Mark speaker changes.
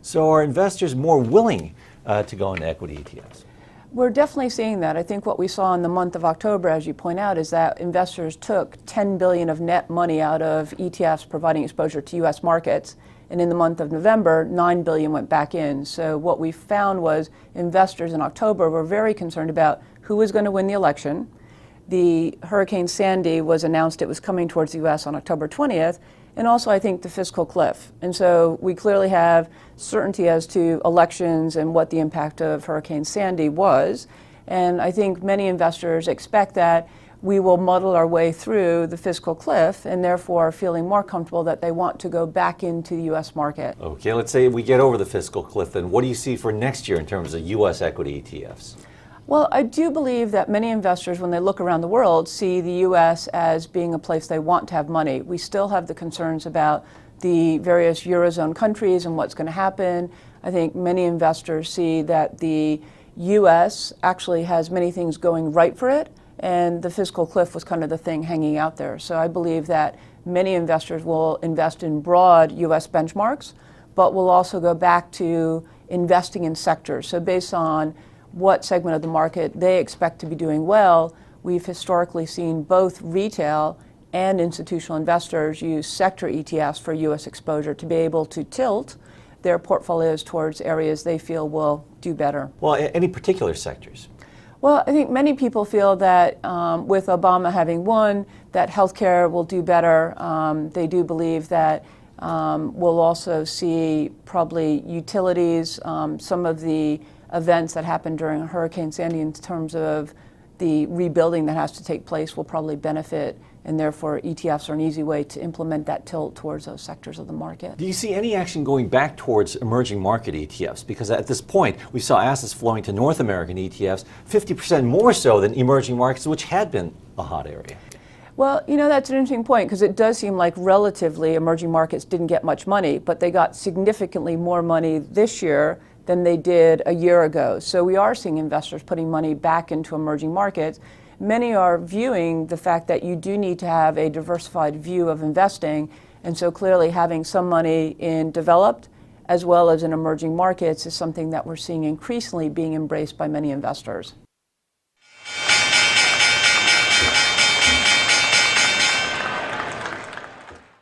Speaker 1: So are investors more willing to go into equity ETFs?
Speaker 2: We're definitely seeing that. I think what we saw in the month of October, as you point out, is that investors took $10 billion of net money out of ETFs providing exposure to U.S. markets. And in the month of November, $9 billion went back in. So what we found was investors in October were very concerned about who was going to win the election. The Hurricane Sandy was announced it was coming towards the U.S. on October 20th, and also I think the fiscal cliff. And so we clearly have certainty as to elections and what the impact of Hurricane Sandy was. And I think many investors expect that we will muddle our way through the fiscal cliff and therefore are feeling more comfortable that they want to go back into the U.S. market.
Speaker 1: Okay, let's say we get over the fiscal cliff, then what do you see for next year in terms of U.S. equity ETFs?
Speaker 2: Well, I do believe that many investors, when they look around the world, see the U.S. as being a place they want to have money. We still have the concerns about the various Eurozone countries and what's going to happen. I think many investors see that the U.S. actually has many things going right for it, and the fiscal cliff was kind of the thing hanging out there. So I believe that many investors will invest in broad U.S. benchmarks, but will also go back to investing in sectors. So based on what segment of the market they expect to be doing well, we've historically seen both retail and institutional investors use sector ETFs for U.S. exposure to be able to tilt their portfolios towards areas they feel will do better.
Speaker 1: Well, any particular sectors?
Speaker 2: Well, I think many people feel that with Obama having won, that healthcare will do better. They do believe that we'll also see probably utilities, some of the events that happened during Hurricane Sandy in terms of the rebuilding that has to take place will probably benefit, and therefore ETFs are an easy way to implement that tilt towards those sectors of the market.
Speaker 1: Do you see any action going back towards emerging market ETFs? Because at this point, we saw assets flowing to North American ETFs 50% more so than emerging markets, which had been a hot area.
Speaker 2: Well, you know, that's an interesting point, because it does seem like relatively emerging markets didn't get much money, but they got significantly more money this year than they did a year ago. So we are seeing investors putting money back into emerging markets. Many are viewing the fact that you do need to have a diversified view of investing, and so clearly having some money in developed as well as in emerging markets is something that we're seeing increasingly being embraced by many investors.